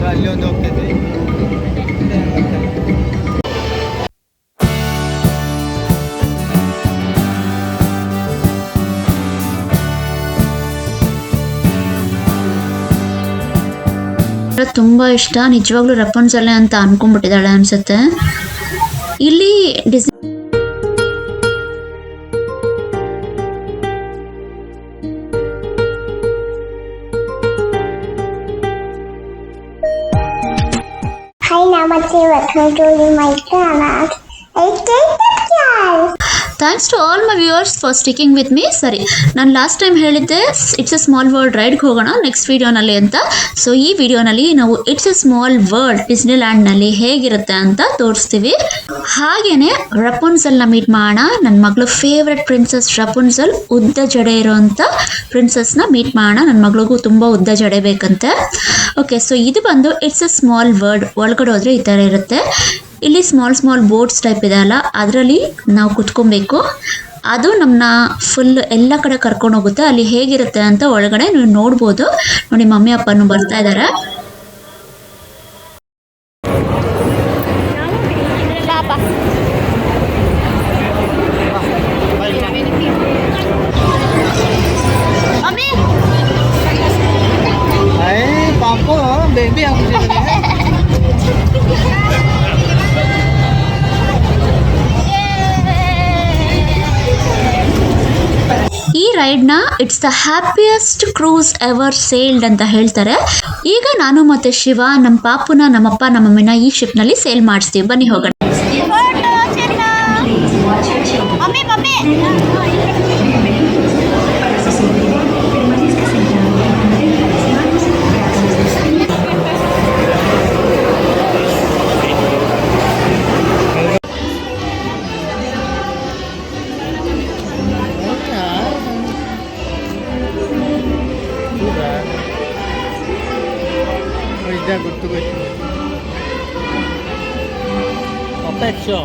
ಅಲ್ಲಿ ಒಂದು ಹೋಗ್ತೈತಿ. ತುಂಬಾ ಇಷ್ಟ, ನಿಜವಾಗ್ಲೂ ರಪುನ್ಜೆಲ್ ಅಂತ ಅನ್ಕೊಂಡ್ಬಿಟ್ಟಿದ್ದಾಳೆ ಅನ್ಸುತ್ತೆ. ಇಲ್ಲಿ Hi Namaste, welcome to my channel. Thanks to all my viewers for sticking with me. ಸರಿ, ನಾನು ಲಾಸ್ಟ್ ಟೈಮ್ ಹೇಳಿದ್ದೆ ಇಟ್ಸ್ ಎ ಸ್ಮಾಲ್ ವರ್ಲ್ಡ್ ರೈಡ್ಗೆ ಹೋಗೋಣ ನೆಕ್ಸ್ಟ್ ವಿಡಿಯೋನಲ್ಲಿ ಅಂತ. ಸೊ ಈ ವಿಡಿಯೋನಲ್ಲಿ ನಾವು ಇಟ್ಸ್ ಎ ಸ್ಮಾಲ್ ವರ್ಲ್ಡ್ ಡಿಸ್ನಿಲ್ಯಾಂಡ್ನಲ್ಲಿ ಹೇಗಿರುತ್ತೆ ಅಂತ ತೋರಿಸ್ತೀವಿ. ಹಾಗೇನೆ ರಪುನ್ಜೆಲ್ನ ಮೀಟ್ ಮಾಡೋಣ. ನನ್ನ ಮಗಳು ಫೇವ್ರೆಟ್ ಪ್ರಿನ್ಸಸ್ ರಪುನ್ಜೆಲ್, ಉದ್ದ ಜಡೆ ಇರೋವಂಥ ಪ್ರಿನ್ಸಸ್ನ ಮೀಟ್ ಮಾಡೋಣ. ನನ್ನ ಮಗಳಿಗೂ ತುಂಬ ಉದ್ದ ಜಡೆ ಬೇಕಂತೆ. ಓಕೆ, ಸೊ ಇದು ಬಂದು ಇಟ್ಸ್ ಎ ಸ್ಮಾಲ್ ವರ್ಲ್ಡ್. ಒಳಗಡೆ ಹೋದರೆ ಈ ಥರ ಇರುತ್ತೆ. ಇಲ್ಲಿ ಸ್ಮಾಲ್ ಬೋಟ್ಸ್ ಟೈಪ್ ಇದೆ ಅಲ್ಲ, ಅದರಲ್ಲಿ ನಾವು ಕುತ್ಕೊಬೇಕು. ಅದು ನಮ್ಮನ್ನ ಫುಲ್ ಎಲ್ಲ ಕಡೆ ಕರ್ಕೊಂಡು ಹೋಗುತ್ತೆ. ಅಲ್ಲಿ ಹೇಗಿರುತ್ತೆ ಅಂತ ಒಳಗಡೆ ನೀವು ನೋಡ್ಬೋದು. ನೋಡಿ, ಮಮ್ಮಿ ಅಪ್ಪನೂ ಬರ್ತಾ ಇದ್ದಾರೆ. ಈ ರೈಡ್ನ it's the happiest cruise ever sailed ಅಂತ ಹೇಳ್ತಾರೆ. ಈಗ ನಾನು ಮತ್ತೆ ಶಿವ ನಮ್ಮ ಪಾಪುನ, ನಮ್ಮಪ್ಪ, ನಮ್ಮಮ್ಮಿನ ಈ ಶಿಪ್ನಲ್ಲಿ ಸೇಲ್ ಮಾಡಿಸ್ತೀವಿ. ಬನ್ನಿ ಹೋಗೋಣ. ಗುರ್ತುಗೊತ್ತು ಅಪೇಕ್ಷೆ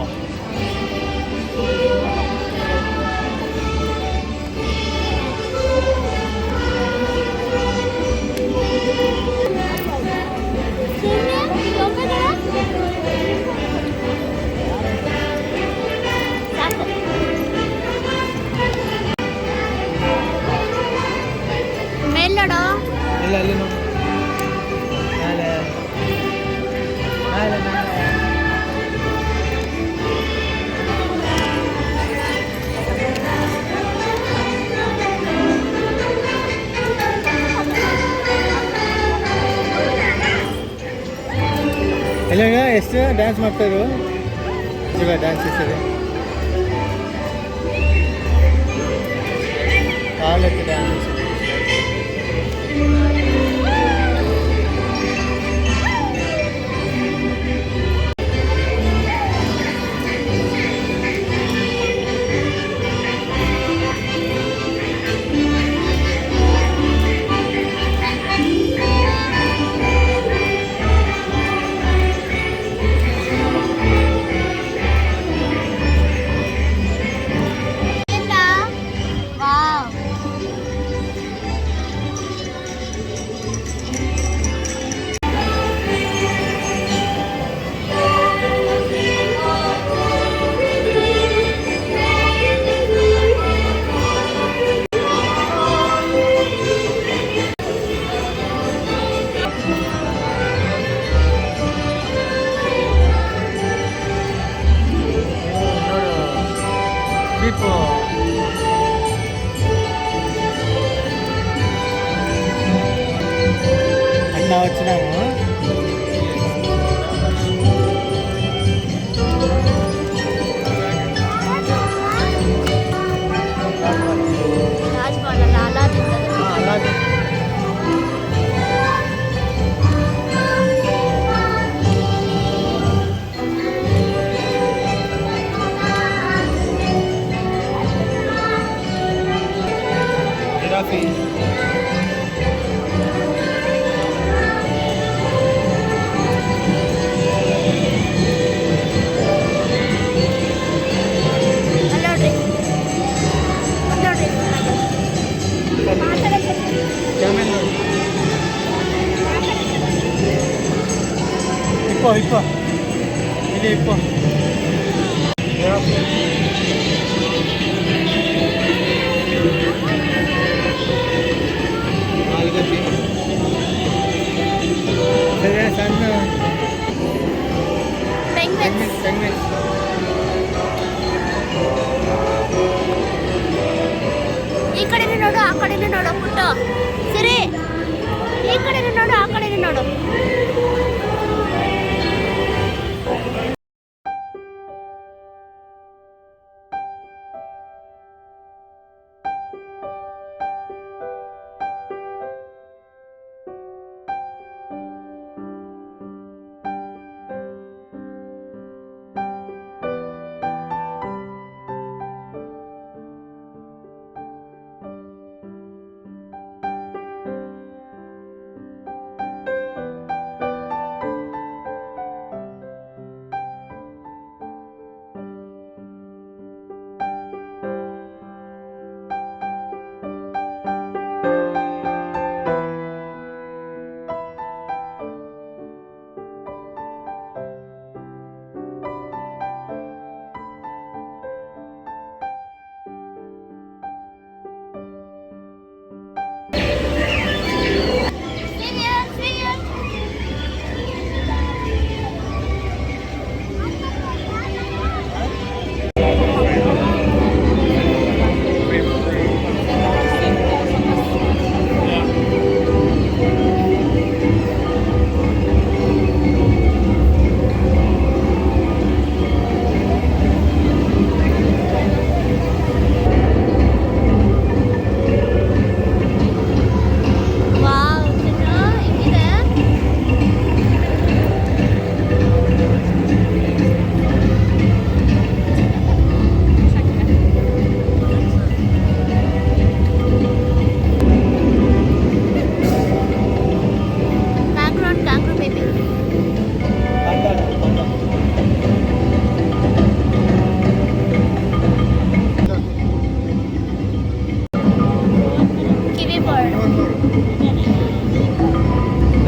ಮೇಲ್ನೋಡು. ಇಲ್ಲ ಅಲ್ಲಿ ನೋಡಿ. ಇಲ್ಲ ಎಷ್ಟು ಡ್ಯಾನ್ಸ್ ಮಾಡ್ತಾಯಿದ್ರು ಇವಾಗ ಡ್ಯಾನ್ಸ್ ಇರ್ತದೆ. ಕಾಲಕ್ಕೆ ಡ್ಯಾನ್ಸ್ అట్లా వచ్చినాము. ಇಪ್ಪೋ ಇಲ್ಲಿ ಇಪ್ಪೋ ಮಾಲ್ಗತ್ತಿ ಸರಿ ಸಣ್ಣ ಪೆಂಗ್ವಿನ್ಸ್ ಈ ಕಡೆನೇ ನೋಡು ಆ ಕಡೆನೇ ನೋಡು ಪುಟ್ಟ ಸರಿ ಈ ಕಡೆನೇ ನೋಡು ಆ ಕಡೆನೇ ನೋಡು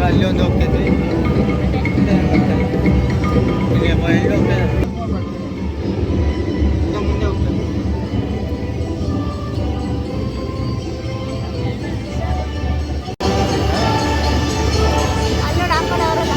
ಅಲ್ಲಿ ಒಂದು ಹೋಗ್ತೈತಿ ಇಲ್ಲಿ ಎಲ್ಲಿ ಹೋಗ್ತದೆ ಮುಂದೆ ಹೋಗ್ತದೆ ಅಲ್ಲಿ ನೋಡು ಆ ಕಡೆ ಅವರಲ್ಲ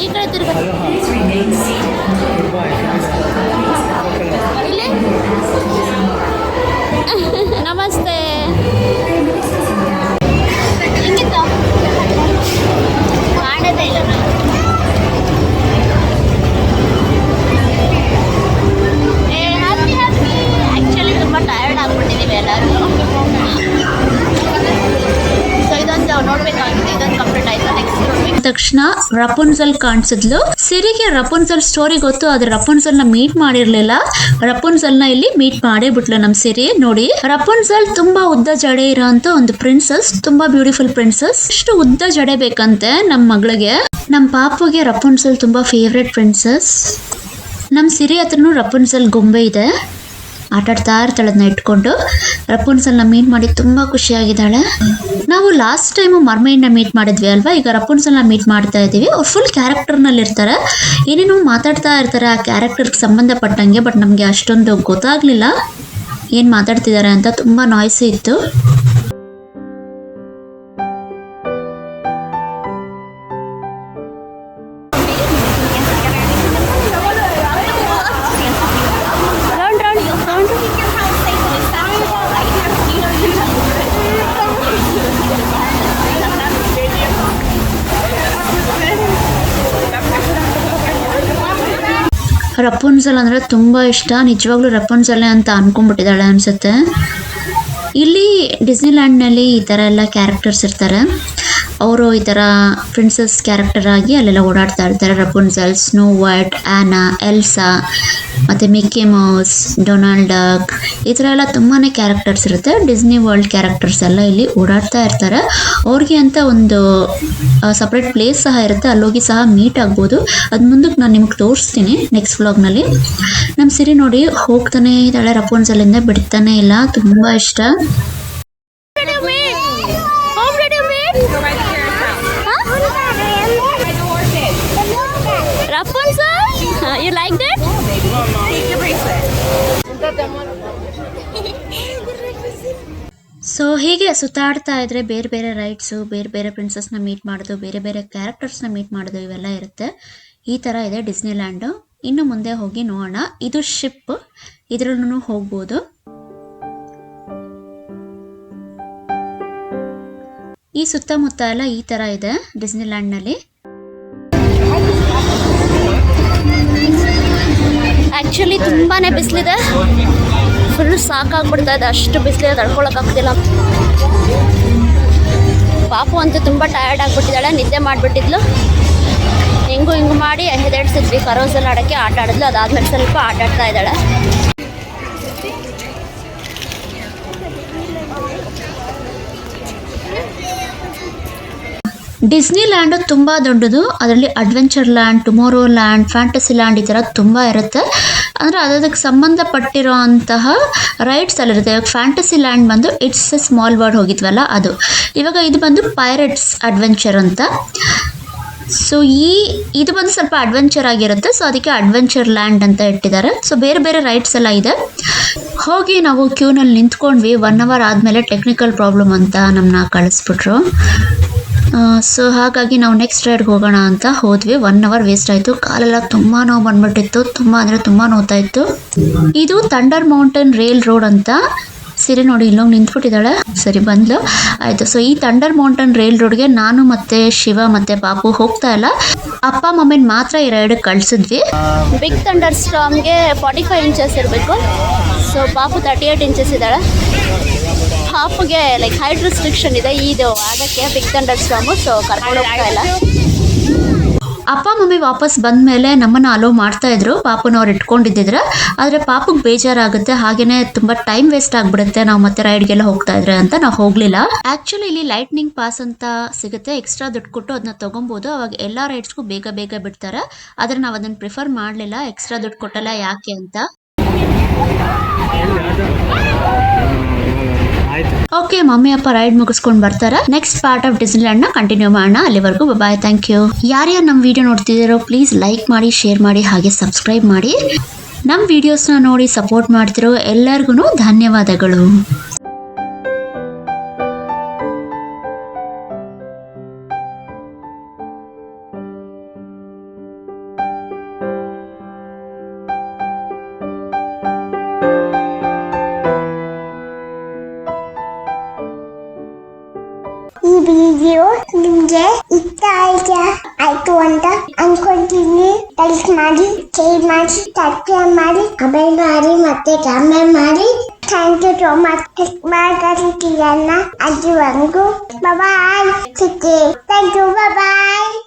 ಈ ಕಡೆ ತಿರ್ಗ ಇಲ್ಲಿ ನಮಸ್ತೆ ಹೆಂಗಿತ್ತು ಮಾಡೋದೇ ಇಲ್ಲ ನಾವು ಹ್ಯಾಪಿ ಹ್ಯಾಪಿ ಆ್ಯಕ್ಚುಲಿ ತುಂಬ ಟಯರ್ಡ್ ಆಗ್ಬಿಟ್ಟಿದ್ದೀವಿ ಎಲ್ಲರೂ ಸೊ ಇದೊಂದು ನೋಡ್ಬೇಕಾಗಿದೆ ಇದೊಂದು ಕಂಪ್ಲೀಟ್ ಆಯ್ತು ನೆಕ್ಸ್ಟ್ ನೋಡ್ಬೇಕು ತಕ್ಷಣ ರಪುನ್ಸಲ್ ಕಾಣಿಸಿದ್ಲು. ಸಿರಿಗೆ ರಪುನ್ಸಲ್ ಸ್ಟೋರಿ ಗೊತ್ತು, ಆದ್ರೆ ರಪುನ್ಸಲ್ ನ ಮೀಟ್ ಮಾಡಿರ್ಲಿಲ್ಲ. ರಪುನ್ಸಲ್ ನ ಇಲ್ಲಿ ಮೀಟ್ ಮಾಡೇ ಬಿಟ್ಲು ನಮ್ ಸಿರಿ. ನೋಡಿ, ರಪುನ್ಸಲ್ ತುಂಬಾ ಉದ್ದ ಜಡೆ ಇರೋಂತ ಒಂದು ಪ್ರಿನ್ಸಸ್, ತುಂಬಾ ಬ್ಯೂಟಿಫುಲ್ ಪ್ರಿನ್ಸಸ್. ಇಷ್ಟು ಉದ್ದ ಜಡೆ ಬೇಕಂತೆ ನಮ್ ಮಗಳಿಗೆ. ನಮ್ ಪಾಪುಗೆ ರಪುನ್ಸಲ್ ತುಂಬಾ ಫೇವ್ರೆಟ್ ಪ್ರಿನ್ಸಸ್. ನಮ್ ಸಿರಿ ಹತ್ರನೂ ರಪುನ್ಸಲ್ ಗೊಂಬೆ ಇದೆ, ಆಟಾಡ್ತಾ ಇರ್ತಾಳೆ ಅದನ್ನ ಇಟ್ಕೊಂಡು. ರಪುನ್ಸಲ್ನ ಮೀಟ್ ಮಾಡಿ ತುಂಬಾ ಖುಷಿಯಾಗಿದ್ದಾಳೆ. ನಾವು ಲಾಸ್ಟ್ ಟೈಮು ಮರ್ಮೈಡ್ನ ಮೀಟ್ ಮಾಡಿದ್ವಿ ಅಲ್ವಾ, ಈಗ ರಪುನ್ಸಲ್ನ ಮೀಟ್ ಮಾಡ್ತಾ ಇದ್ದೀವಿ. ಅವ್ರು ಫುಲ್ ಕ್ಯಾರೆಕ್ಟರ್ನಲ್ಲಿ ಇರ್ತಾರೆ, ಏನೇನೋ ಮಾತಾಡ್ತಾ ಇರ್ತಾರೆ ಆ ಕ್ಯಾರೆಕ್ಟರ್ಗೆ ಸಂಬಂಧಪಟ್ಟಂಗೆ. ಬಟ್ ನಮಗೆ ಅಷ್ಟೊಂದು ಗೊತ್ತಾಗ್ಲಿಲ್ಲ ಏನು ಮಾತಾಡ್ತಿದ್ದಾರೆ ಅಂತ, ತುಂಬಾ ನಾಯ್ಸಿ ಇತ್ತು. ರಪುನ್ಸಲ್ ಅಂದರೆ ತುಂಬ ಇಷ್ಟ, ನಿಜವಾಗ್ಲೂ ರಪುನ್ಸಲ್ಲೇ ಅಂತ ಅನ್ಕೊಂಡ್ಬಿಟ್ಟಿದ್ದಾಳೆ ಅನಿಸುತ್ತೆ. ಇಲ್ಲಿ ಡಿಸ್ನಿಲ್ಯಾಂಡ್ನಲ್ಲಿ ಈ ಥರ ಎಲ್ಲ ಕ್ಯಾರೆಕ್ಟರ್ಸ್ ಇರ್ತಾರೆ. ಅವರು ಈ ಥರ ಪ್ರಿನ್ಸಸ್ ಕ್ಯಾರೆಕ್ಟರ್ ಆಗಿ ಅಲ್ಲೆಲ್ಲ ಓಡಾಡ್ತಾ ಇರ್ತಾರೆ. ರಪುನ್ಸಲ್, ಸ್ನೋ ವೈಟ್, ಆ್ಯನಾ, ಎಲ್ಸಾ, ಮತ್ತು ಮಿಕ್ಕಿ ಮೌಸ್, ಡೊನಾಲ್ಡ್ ಡಕ್, ಈ ಥರ ಎಲ್ಲ ತುಂಬಾ ಕ್ಯಾರೆಕ್ಟರ್ಸ್ ಇರುತ್ತೆ. ಡಿಸ್ನಿ ವರ್ಲ್ಡ್ ಕ್ಯಾರೆಕ್ಟರ್ಸ್ ಎಲ್ಲ ಇಲ್ಲಿ ಓಡಾಡ್ತಾ ಇರ್ತಾರೆ. ಅವ್ರಿಗೆ ಅಂತ ಒಂದು ಸಪ್ರೇಟ್ ಪ್ಲೇಸ್ ಸಹ ಇರುತ್ತೆ, ಅಲ್ಲೋಗಿ ಸಹ ಮೀಟ್ ಆಗ್ಬೋದು. ಅದು ಮುಂದಕ್ಕೆ ನಾನು ನಿಮಗೆ ತೋರಿಸ್ತೀನಿ ನೆಕ್ಸ್ಟ್ ವ್ಲಾಗ್ನಲ್ಲಿ. ನಮ್ಮ ಸಿರಿ ನೋಡಿ ಹೋಗ್ತಾನೆ ಇದ್ದಾಳೆ, ರಪುನ್ಸಲಿಂದ ಬಿಡ್ತಾನೆ ಇಲ್ಲ, ತುಂಬ ಇಷ್ಟ. Rapunzel, you like that? Take your bracelet. So ಹೀಗೆ ಸುತ್ತಾಡ್ತಾ ಇದ್ರೆ ಬೇರೆ ಬೇರೆ ರೈಡ್ಸು, ಬೇರೆ ಬೇರೆ ಪ್ರಿನ್ಸಸ್ನ ಮೀಟ್ ಮಾಡೋದು, ಬೇರೆ ಬೇರೆ ಕ್ಯಾರೆಕ್ಟರ್ಸ್ನ ಮೀಟ್ ಮಾಡೋದು, ಇವೆಲ್ಲ ಇರುತ್ತೆ. ಈ ಥರ ಇದೆ ಡಿಸ್ನಿಲ್ಯಾಂಡು. ಇನ್ನು ಮುಂದೆ ಹೋಗಿ ನೋಡೋಣ. ಇದು ಶಿಪ್, ಇದರಲ್ಲೂ ಹೋಗ್ಬೋದು. ಈ ಸುತ್ತಮುತ್ತ ಎಲ್ಲ ಈ ಥರ ಇದೆ ಡಿಸ್ನಿಲ್ಯಾಂಡ್ನಲ್ಲಿ. ಆ್ಯಕ್ಚುಲಿ ತುಂಬಾ ಬಿಸಿಲಿದೆ, ಫುಲ್ ಸಾಕಾಗ್ಬಿಡ್ತಾ ಇದೆ, ಅಷ್ಟು ಬಿಸಿಲಿದೆ, ತಡ್ಕೊಳಕ್ಕಾಗ್ತಿಲ್ಲ. ಪಾಪು ಅಂತೂ ತುಂಬ ಟಯರ್ಡ್ ಆಗಿಬಿಟ್ಟಿದ್ದಾಳೆ, ನಿದ್ದೆ ಮಾಡಿಬಿಟ್ಟಿದ್ಲು. ಹಿಂಗೂ ಮಾಡಿ ಹೆದೆಡ್ಸಿದ್ವಿ, ಕರೋಸಲ್ ಆಡೋಕ್ಕೆ ಆಟ ಆಡಿದ್ಲು. ಅದಾದ್ಮೇಲೆ ಸ್ವಲ್ಪ ಆಟ ಆಡ್ತಾ ಇದ್ದಾಳೆ. ಡಿಸ್ನಿಲ್ಯಾಂಡು ತುಂಬ ದೊಡ್ಡದು. ಅದರಲ್ಲಿ adventure land, tomorrow land, fantasy land ಈ ಥರ ತುಂಬ ಇರುತ್ತೆ. ಅಂದರೆ ಅದಕ್ಕೆ ಸಂಬಂಧಪಟ್ಟಿರೋ ಅಂತಹ ರೈಡ್ಸ್ ಅಲ್ಲಿರುತ್ತೆ. ಇವಾಗ ಫ್ಯಾಂಟಸಿ ಲ್ಯಾಂಡ್ ಬಂದು ಇಟ್ಸ್ ಎ ಸ್ಮಾಲ್ ವರ್ಲ್ಡ್ ಹೋಗಿದ್ವಲ್ಲ ಅದು. ಇವಾಗ ಇದು ಬಂದು ಪೈರೇಟ್ಸ್ ಅಡ್ವೆಂಚರ್ ಅಂತ. ಸೊ ಇದು ಬಂದು ಸ್ವಲ್ಪ ಅಡ್ವೆಂಚರ್ ಆಗಿರುತ್ತೆ, ಸೊ ಅದಕ್ಕೆ ಅಡ್ವೆಂಚರ್ ಲ್ಯಾಂಡ್ ಅಂತ ಇಟ್ಟಿದ್ದಾರೆ. ಸೊ ಬೇರೆ ಬೇರೆ ರೈಡ್ಸ್ ಎಲ್ಲ ಇದೆ. ಹೋಗಿ ನಾವು ಕ್ಯೂನಲ್ಲಿ ನಿಂತ್ಕೊಂಡ್ವಿ. 1 hour ಆದಮೇಲೆ ಟೆಕ್ನಿಕಲ್ ಪ್ರಾಬ್ಲಮ್ ಅಂತ ನಮ್ಮನ್ನ ಕಳಿಸ್ಬಿಟ್ರು. ಸೊ ಹಾಗಾಗಿ ನಾವು ನೆಕ್ಸ್ಟ್ ರೈಡ್ಗೆ ಹೋಗೋಣ ಅಂತ ಹೋದ್ವಿ. 1 hour ವೇಸ್ಟ್ ಆಯಿತು. ಕಾಲೆಲ್ಲ ತುಂಬ ನೋವು ಬಂದ್ಬಿಟ್ಟಿತ್ತು, ತುಂಬ ಅಂದರೆ ತುಂಬ ನೋವ್ತಾ ಇತ್ತು. ಇದು ಥಂಡರ್ ಮೌಂಟೇನ್ ರೈಲ್ ರೋಡ್ ಅಂತ. ಸಿರಿ ನೋಡಿ ಇಲ್ಲೋಗಿ ನಿಂತ್ಬಿಟ್ಟಿದ್ದಾಳೆ. ಸರಿ ಬಂದ್ಲು, ಆಯಿತು. ಸೊ ಈ ಥಂಡರ್ ಮೌಂಟೇನ್ ರೈಲ್ ರೋಡ್ಗೆ ನಾನು ಮತ್ತು ಶಿವ ಮತ್ತು ಪಾಪು ಹೋಗ್ತಾ ಇಲ್ಲ, ಅಪ್ಪ ಮಮ್ಮಿನ ಮಾತ್ರ ಈ ರೈಡಿಗೆ ಕಳಿಸಿದ್ವಿ. ಬಿಗ್ ಥಂಡರ್ ಸ್ಟಾರ್ಮ್ಗೆ 45 ಇಂಚಸ್ ಇರಬೇಕು. ಸೊ ಪಾಪು 38 ಇಂಚಸ್ ಇದ್ದಾಳೆ. ಪಾಪುಗೆ ಲೈಕ್ ಹೈಟ್ ರಿಸ್ಟ್ರಿಕ್ಷನ್ ಇದೆ ಇದು ಆಡೋಕ್ಕೆ ಬಿಗ್ ಥಂಡರ್ ಸ್ಟಾರ್ಮು. ಸೊ ಕರ್ಕೊಂಡು ಹೋಗ್ತಾ ಇಲ್ಲ. ಅಪ್ಪ ಮಮ್ಮಿ ವಾಪಸ್ ಬಂದಮೇಲೆ ನಮ್ಮನ್ನು ಅಲೋ ಮಾಡ್ತಾಯಿದ್ರು, ಪಾಪನವ್ರು ಇಟ್ಕೊಂಡಿದ್ದಿದ್ರೆ. ಆದರೆ ಪಾಪುಗೆ ಬೇಜಾರಾಗುತ್ತೆ, ಹಾಗೆಯೇ ತುಂಬ ಟೈಮ್ ವೇಸ್ಟ್ ಆಗಿಬಿಡುತ್ತೆ ನಾವು ಮತ್ತೆ ರೈಡ್ಗೆಲ್ಲ ಹೋಗ್ತಾ ಇದ್ರೆ ಅಂತ ನಾವು ಹೋಗಲಿಲ್ಲ. ಆ್ಯಕ್ಚುಲಿ ಇಲ್ಲಿ ಲೈಟ್ನಿಂಗ್ ಪಾಸ್ ಅಂತ ಸಿಗುತ್ತೆ, ಎಕ್ಸ್ಟ್ರಾ ದುಡ್ಡು ಕೊಟ್ಟು ಅದನ್ನ ತೊಗೊಬೋದು. ಅವಾಗ ಎಲ್ಲ ರೈಡ್ಸ್ಗೂ ಬೇಗ ಬೇಗ ಬಿಡ್ತಾರೆ. ಆದರೆ ನಾವು ಅದನ್ನು ಪ್ರಿಫರ್ ಮಾಡಲಿಲ್ಲ, ಎಕ್ಸ್ಟ್ರಾ ದುಡ್ಡು ಕೊಟ್ಟಲ್ಲ ಯಾಕೆ ಅಂತ. ಓಕೆ, ಮಮ್ಮಿ ಅಪ್ಪ ರೈಡ್ ಮುಗಿಸ್ಕೊಂಡು ಬರ್ತಾರೆ. ನೆಕ್ಸ್ಟ್ ಪಾರ್ಟ್ ಆಫ್ ಡಿಸ್ನಿಲ್ಯಾಂಡ್ನ ಕಂಟಿನ್ಯೂ ಮಾಡೋಣ. ಅಲ್ಲಿವರೆಗೂ ಬಾಯ್, ಥ್ಯಾಂಕ್ ಯು. ಯಾರ್ಯಾರು ನಮ್ಮ ವಿಡಿಯೋ ನೋಡ್ತಿದ್ದೀರೋ ಪ್ಲೀಸ್ ಲೈಕ್ ಮಾಡಿ, ಶೇರ್ ಮಾಡಿ, ಹಾಗೆ ಸಬ್ಸ್ಕ್ರೈಬ್ ಮಾಡಿ. ನಮ್ಮ ವಿಡಿಯೋಸ್ನ ನೋಡಿ ಸಪೋರ್ಟ್ ಮಾಡ್ತಿರೋ ಎಲ್ಲರಿಗೂ ಧನ್ಯವಾದಗಳು. ವಿಡಿಯೋ ನಿಮ್ಗೆ ಇಷ್ಟ ಆಯ್ತು ಅಂತ ಅನ್ಕೊಂತೀನಿ. ಲೈಕ್ ಮಾಡಿ, ಶೇರ್ ಮಾಡಿ, ಸಬ್ಸ್ಕ್ರೈಬ್ ಮಾಡಿ, ಕಮೆಂಟ್ ಮಾಡಿ, ಮತ್ತೆ ಕಾಮೆಂಟ್ ಮಾಡಿ. ಥ್ಯಾಂಕ್ ಯು ಸೋ ಮಚ್ ಮಾತಾಡ್ತಿರಲ್ಲ ಅಲ್ಲಿವರೆಗೂ. ಬಾಯ್. Thank you. ಬಾಯ್.